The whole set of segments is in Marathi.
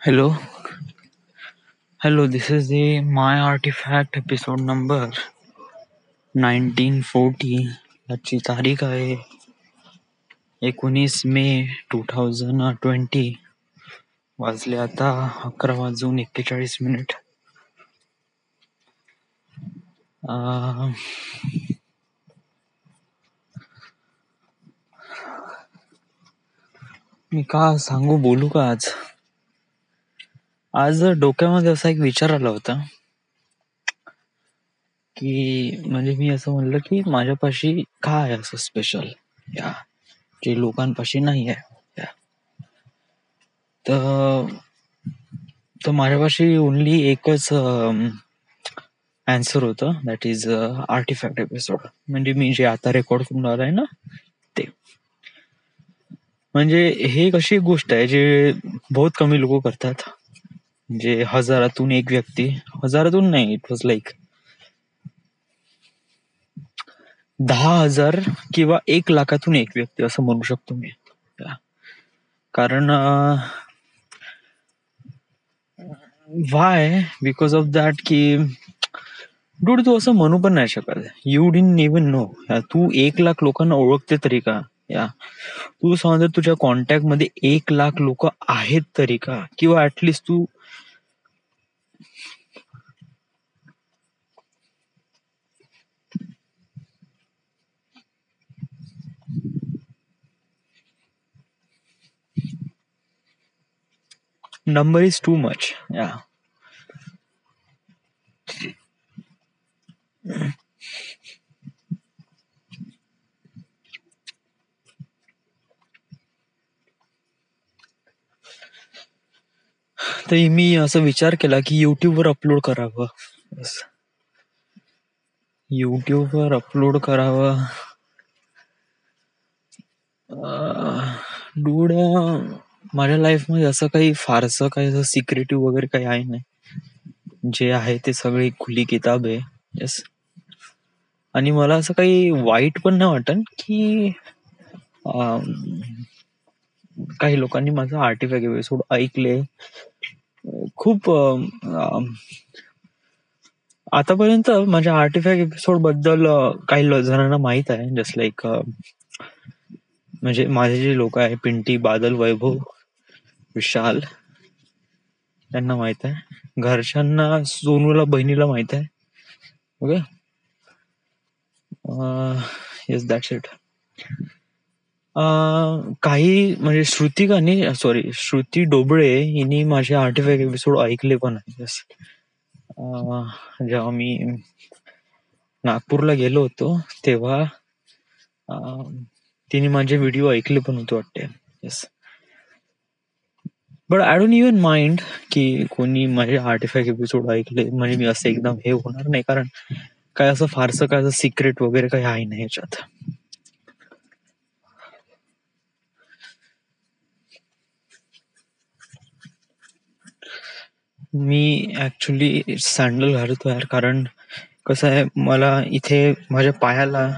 Hello, hello. This is the My Artifact episode number 1940. याची तारीख आहे 19 मे 2020. वाजले आता 11:41. मी का सांगू बोलू का आज डोक्यामध्ये असा एक विचार आला होता की म्हणजे मी असं म्हणलं की माझ्यापाशी काय आहे असं स्पेशल या जे लोकांपाशी नाही आहे. तर माझ्यापाशी ओनली एकच आन्सर होतं, दॅट इज आर्टिफॅक्ट एपिसोड. म्हणजे मी जे आता रेकॉर्ड करून आलोय ना ते. म्हणजे हे कशी एक गोष्ट आहे जे बहुत कमी लोक करतात. म्हणजे हजारातून एक व्यक्ती, हजारातून नाही, इट वॉज लाईक 10,000 किंवा 1,00,000तून एक व्यक्ती असं म्हणू शकतो मी. कारण वाय बिकॉज ऑफ दॅट की डूड तू असं म्हणू पण नाही शकत. You didn't even know. तू 1,00,000 लोकांना ओळखते तरी का? तू समजा तुझ्या कॉन्टॅक्ट मध्ये 1,00,000 लोक आहेत तरी का? किंवा ऍटलिस्ट तू number is too much. तर मी असं विचार केला की युट्यूबवर अपलोड करावं. युट्यूबवर अपलोड करावं. डूड माझ्या लाईफ मध्ये असं काही फारसं काही असं सिक्रेटिव्ह वगैरे काही आहे नाही. जे आहे ते सगळी खुली किताब आहे. येस. आणि मला असं काही वाईट पण नाही वाटत की काही लोकांनी माझा आर्टिफॅक्ट एपिसोड ऐकले. खूप आतापर्यंत माझ्या आर्टिफॅक्ट एपिसोड बद्दल काही जणांना माहित आहे. जस्ट लाईक म्हणजे माझे जे लोक आहे, पिंटी, बादल, वैभव, विशाल, त्यांना माहित आहे. घरच्यांना, सोनूला, बहिणीला माहित आहे. ओके. Yes, that's it. काही म्हणजे श्रुती डोबळे हिने माझे आर्टिफॅक्ट एपिसोड ऐकले पण आहे. येस. जेव्हा मी नागपूरला गेलो होतो तेव्हा तिने माझे व्हिडिओ ऐकले पण होते वाटते. Yes. But I don't even mind की कोणी माझे आर्टिफॅक्ट एपिसोड ऐकले. म्हणजे मी असं एकदम हे होणार नाही, कारण काय असं फारसं काय असं सिक्रेट वगैरे काही आहे नाही याच्यात. मी ऍक्च्युली सँडल घालतो यार, कारण कसं आहे, मला इथे माझ्या पायाला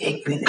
एक मिनिट.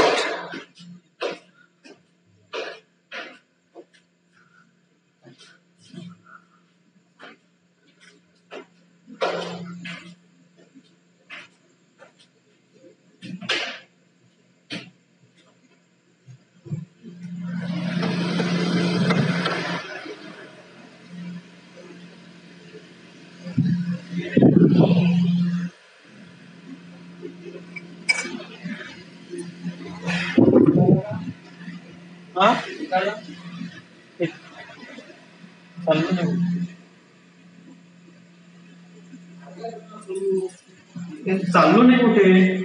चाललो नाही कुठे.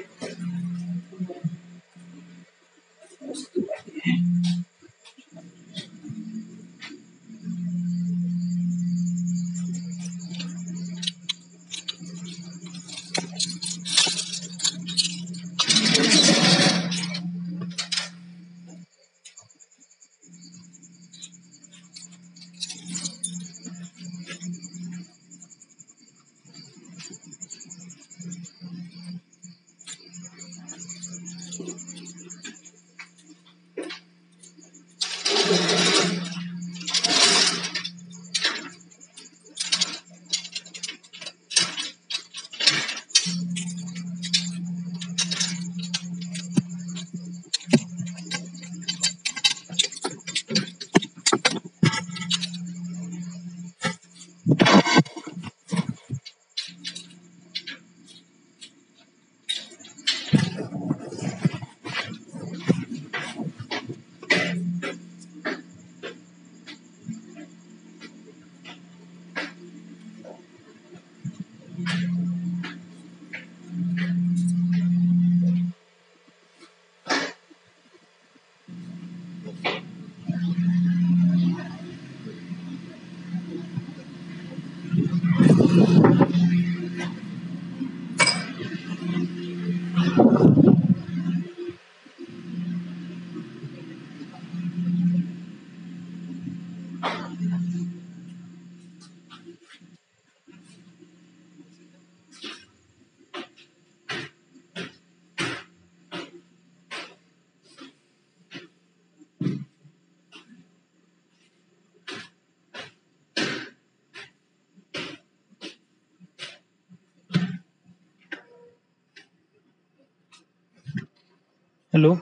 हॅलो.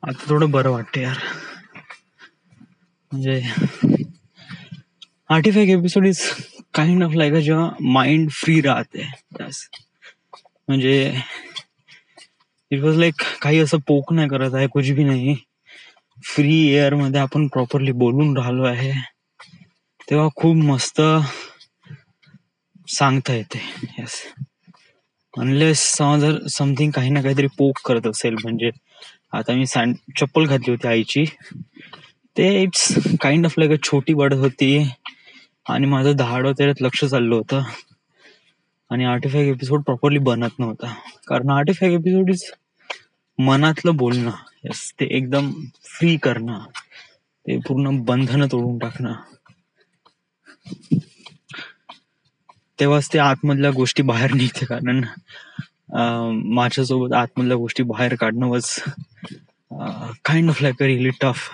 आता थोडं बरं वाटतं यार. म्हणजे artefact episode is kind of like जेव्हा माइंड फ्री राहते. म्हणजे इट वॉज लाईक काही असं पोक नाही करत आहे, कुछ भी नाही. फ्री एअर मध्ये आपण प्रॉपरली बोलून राहिलो आहे, तेव्हा खूप मस्त सांगता येते. येस, अनलेस जर समथिंग काही ना काहीतरी पोक करत असेल. म्हणजे आता मी चप्पल घातली होती आईची, ते इट्स काइंड ऑफ लाईक छोटी वाढत होती आणि माझं धाड त्याच्यात लक्ष चाललं होतं आणि आर्टिफॅक्ट एपिसोड प्रॉपरली बनत नव्हता. कारण आर्टिफॅक्ट एपिसोड इज मनातलं बोलणं. येस, ते एकदम फ्री करणं, ते पूर्ण बंधनं तोडून टाकणं. तेव्हाच ते आतमधल्या गोष्टी बाहेर निघते. कारण माझ्यासोबत आतमधल्या गोष्टी बाहेर काढणं was kind of like really tough.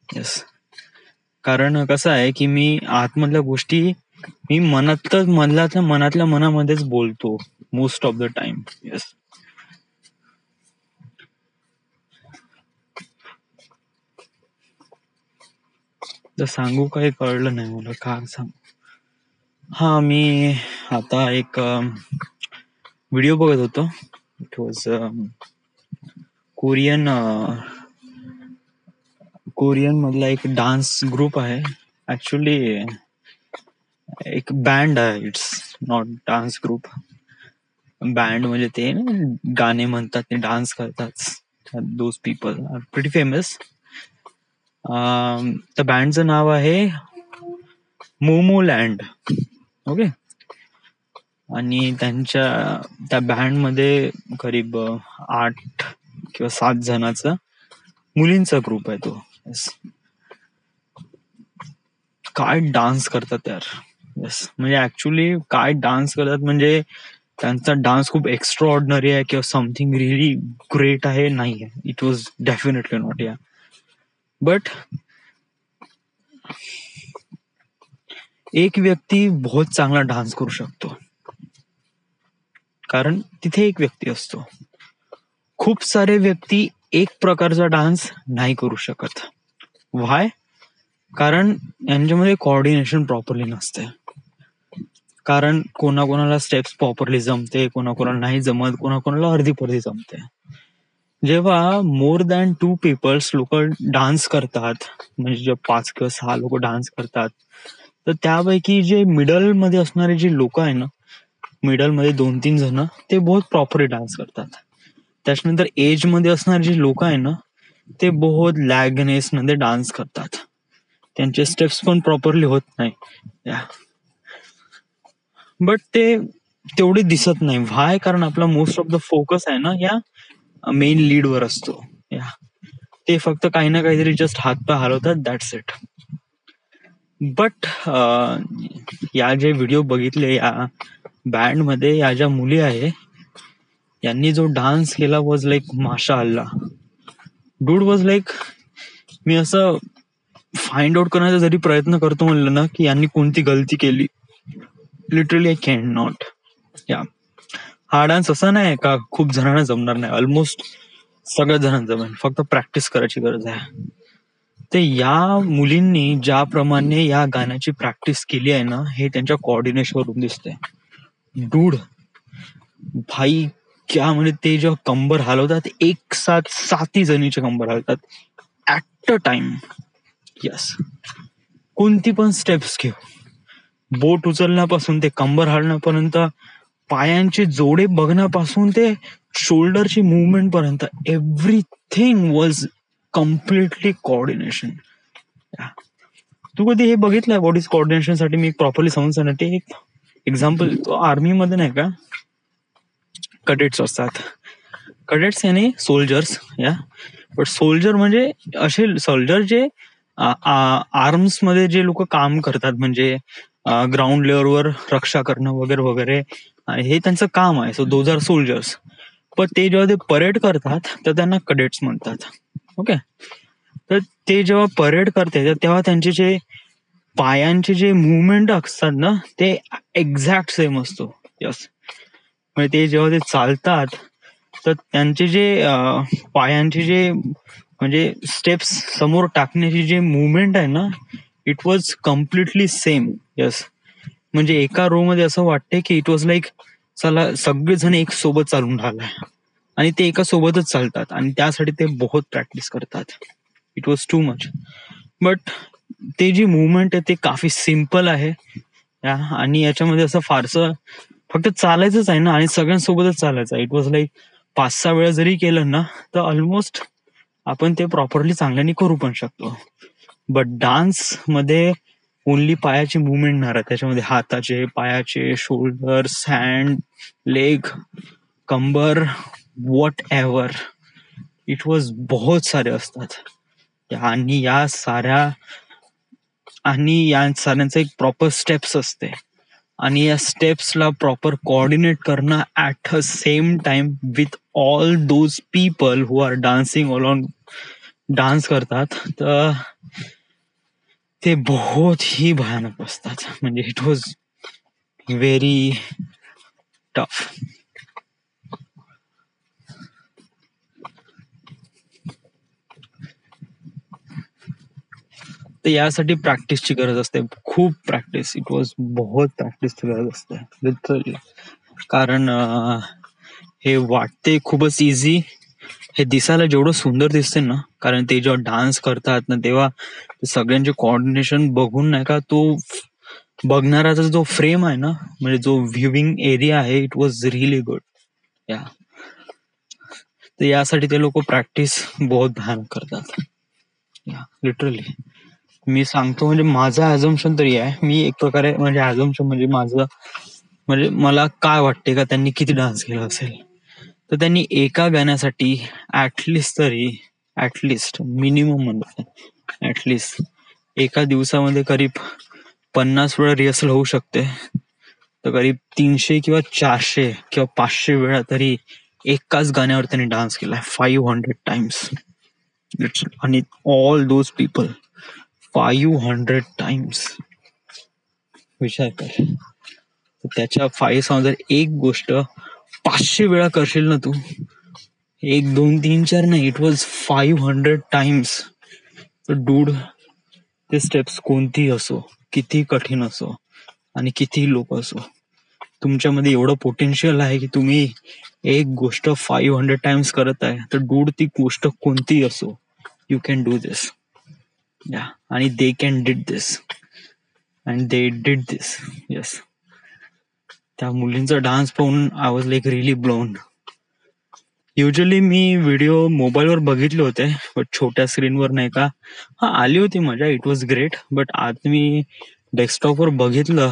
Yes, कारण कसं आहे की मी आतमधल्या गोष्टी मी मनातल्या मनामध्येच बोलतो most of the time. Yes, तर सांगू काही कळलं नाही मला, काय सांगू. हा, मी आता एक व्हिडिओ बघत होतो. इट वॉज कोरियन मधला एक डान्स ग्रुप आहे. ऍक्च्युली एक बँड आहे, it's not dance group. Band म्हणजे ते गाणे म्हणतात, ते डान्स करतात. Those people are pretty famous. त्या बँडचं नाव आहे मोमोलँड. ओके. आणि त्या बँड मध्ये करीब 8 किंवा 7 जणांचा मुलींचा ग्रुप आहे तो. काय डान्स करतात यार. येस, म्हणजे ऍक्च्युली काय डान्स करतात, म्हणजे त्यांचा डान्स खूप एक्स्ट्रा ऑर्डिनरी आहे किंवा समथिंग रिअली ग्रेट आहे, नाही आहे. It was definitely not. या बट एक व्यक्ती बहुत चांगला डान्स करू शकतो, कारण तिथे एक व्यक्ती असतो. खूप सारे व्यक्ती एक प्रकारचा डान्स नाही करू शकत. व्हाय? कारण यांच्यामध्ये कोऑर्डिनेशन प्रॉपरली नसते. कारण कोणाकोणाला स्टेप्स प्रॉपरली जमते, कोणाकोणाला नाही जमत, कोणाकोणाला अर्धी जमते. जेव्हा मोर दॅन 2 पीपल्स लोक डान्स करतात, म्हणजे जेव्हा 5 किंवा 6 लोक डान्स करतात, तर त्यापैकी जे मिडल मध्ये असणारे जे लोक आहे ना, मिडल मध्ये 2-3 जण ते बहुत प्रॉपरली डान्स करतात. त्याच्यानंतर एज मध्ये असणारे जे लोक आहे ना, ते बहुत लॅगनेस मध्ये डान्स करतात. त्यांचे स्टेप्स पण प्रॉपरली होत नाही. बट ते तेवढे दिसत नाही. व्हाय? कारण आपला मोस्ट ऑफ द फोकस आहे ना या मेन लीड वर असतो. ते फक्त काही ना काहीतरी जस्ट हातपाय हलवतात, दॅट्स इट. बट या जे व्हिडिओ बघितले या बँड मध्ये, या ज्या मुली आहे, यांनी जो डान्स केला वॉज लाईक माशा अल्लाह. डूड वॉज लाईक, मी असं फाइंड आउट करण्याचा जरी प्रयत्न करतो म्हणलं ना की यांनी कोणती गलती केली, लिटरली आय कॅन नॉट. या हा डान्स असा नाही का खूप जणांना जमणार नाही, ऑलमोस्ट सगळ्या जणांना जमेल, फक्त प्रॅक्टिस करायची गरज आहे. ते या मुलींनी ज्याप्रमाणे या गाण्याची प्रॅक्टिस केली आहे ना, हे त्यांच्या कोऑर्डिनेशन वरून दिसते. डूड भाई क्या, म्हणजे ते जेव्हा कंबर हलवतात, एक साथ 7 जणीचे कंबर हलतात ऍट अ टाइम. यस, कोणती पण स्टेप्स घेऊ, बोट उचलण्यापासून ते कंबर हलण्यापर्यंत, पायांचे जोडे बघण्यापासून ते शोल्डरची मुवमेंट पर्यंत, एव्हरीथिंग वॉज कम्प्लिटली कोऑर्डिनेशन. तू कधी हे बघितलंय व्हॉट इज कोऑर्डिनेशन साठी? मी प्रॉपरली समजून सांगते. एक एक्झाम्पल, आर्मी मध्ये नाही का कडेट्स असतात, कडेट्स याने सोल्जर्स. या बट सोल्जर म्हणजे असे सोल्जर जे आर्म्स मध्ये जे लोक काम करतात, म्हणजे ग्राउंड लेवलवर रक्षा करणं वगैरे वगैरे, हे त्यांचं काम आहे. So those are soldiers. पण ते जेव्हा ते परेड करतात तर त्यांना कडेट्स म्हणतात. ओके. तर ते जेव्हा परेड करते तेव्हा त्यांचे जे पायांचे जे मुवमेंट असतात ना, ते एक्झॅक्ट सेम असतो. यस, म्हणजे ते जेव्हा ते चालतात तर त्यांचे जे पायांचे जे म्हणजे स्टेप्स समोर टाकण्याची जे मुवमेंट आहे ना, it was completely same. Yes, म्हणजे एका रो मध्ये असं वाटतंय की इट वॉज लाईक चला सगळेजण एक सोबत चालून राहिलाय आणि ते एका सोबतच चालतात आणि त्यासाठी ते बहुत प्रॅक्टिस करतात. It was too much. But ते जी मुवमेंट आहे ते काफी सिम्पल आहे आणि याच्यामध्ये असं फारसं फक्त चालायचंच आहे ना आणि सगळ्यांसोबतच चालायचं. इट वॉज लाईक 5-6 वेळा जरी केलं ना तर ऑलमोस्ट आपण ते प्रॉपरली चांगल्याने करू पण शकतो. बट डान्स मध्ये ओनली पायाची मुवमेंट नाही राहत, त्याच्यामध्ये हाताचे, पायाचे, शोल्डर्स, हँड, लेग, कंबर, वॉट एव्हर, इट वॉज बहुत सारे असतात. आणि या साऱ्यांचं एक प्रॉपर स्टेप्स असते आणि या स्टेप्सला प्रॉपर कोऑर्डिनेट करणं at a same time with all those people who are dancing alone dance करतात, तर ते बहुत ही भयानक असतात. म्हणजे इट वॉज व्हेरी टफ. तर यासाठी प्रॅक्टिसची गरज असते, खूप प्रॅक्टिस. इट वॉज बहुत प्रॅक्टिसची गरज असते लिटरली. कारण हे वाटते खूपच इझी, हे दिसायला जेवढं सुंदर दिसते ना, कारण ते जेव्हा डान्स करतात ना तेव्हा सगळ्यांचे कोऑर्डिनेशन बघून नाही का, तो बघणाराचा जो फ्रेम आहे ना, म्हणजे जो व्ह्यूइंग एरिया आहे, इट वॉज रिअली गुड. या तर यासाठी ते लोक प्रॅक्टिस बहुत भयानक करतात. या लिटरली मी सांगतो, म्हणजे माझं ऍझम्पशन तरी आहे, मी एक प्रकारे म्हणजे ऍझम्पशन म्हणजे माझं म्हणजे मला काय वाटते का त्यांनी किती डान्स केला असेल, तर त्यांनी एका गाण्यासाठी ऍटलिस्ट मिनिमम म्हणतो ऍटलिस्ट एका दिवसामध्ये करीब 50 वेळा रिहर्सल होऊ शकते, तर करीब 300 किंवा 400 किंवा 500 वेळा तरी एकाच गाण्यावर त्यांनी डान्स केलाय 500 टाइम्स. आणि ऑल दोज पीपल 500 टाइम्स विचार कर. त्याच्या 5 जर एक गोष्ट 500 वेळा करशील ना तू, 1 2 3 4 नाही, इट वॉज 500 टाइम्स. तर डूड, ते स्टेप्स कोणतीही असो, किती कठीण असो आणि किती लोक असो, तुमच्यामध्ये एवढं पोटेन्शियल आहे की तुम्ही एक गोष्ट 500 टाइम्स करत आहे, तर डूड ती गोष्ट कोणतीही असो, यू कॅन डू दिस. या आणि they can did this and they did this. Yes, त्या मुलींचा डान्स पाहून I was like really blown. Usually me video मोबाईलवर बघितले होते, बट छोट्या स्क्रीनवर नाही का, हा आली होती मजा, इट वॉज ग्रेट. बट आज मी डेस्कटॉपवर बघितलं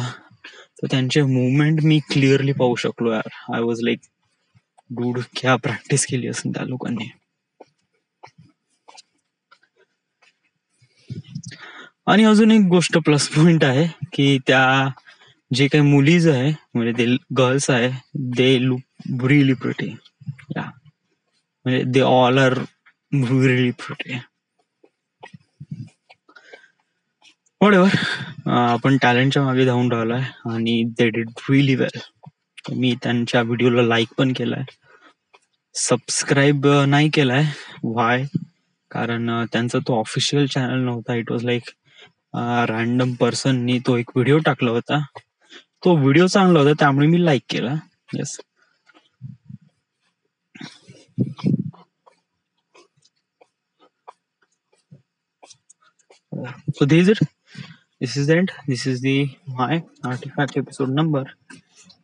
तर त्यांचे मुवमेंट मी क्लिअरली पाहू शकलो यार. आय वॉज लाईक डूड, क्या प्रॅक्टिस केली असेल त्या लोकांनी. आणि अजून एक गोष्ट प्लस पॉइंट आहे की त्या जे काही मुलीज आहे म्हणजे ते गर्ल्स आहे, दे लुक रिअली प्रिटी. या म्हणजे they all are really pretty. Whatever, आपण टॅलेंटच्या मागे धावून राहिलोय आणि दे डिड रिअली वेल. मी त्यांच्या व्हिडिओला लाईक पण केलाय, सबस्क्राईब नाही केलाय. व्हाय? कारण त्यांचा तो ऑफिशियल चॅनल नव्हता. इट वॉज लाईक रॅन्डम पर्सननी तो एक व्हिडिओ टाकला होता, तो व्हिडिओ चांगला होता त्यामुळे मी लाईक केला. Yes. So this is it. This is the end. This is the my artifact episode number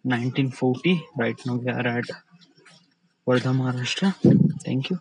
1940. Right now we are at Wardha, Maharashtra. Thank you.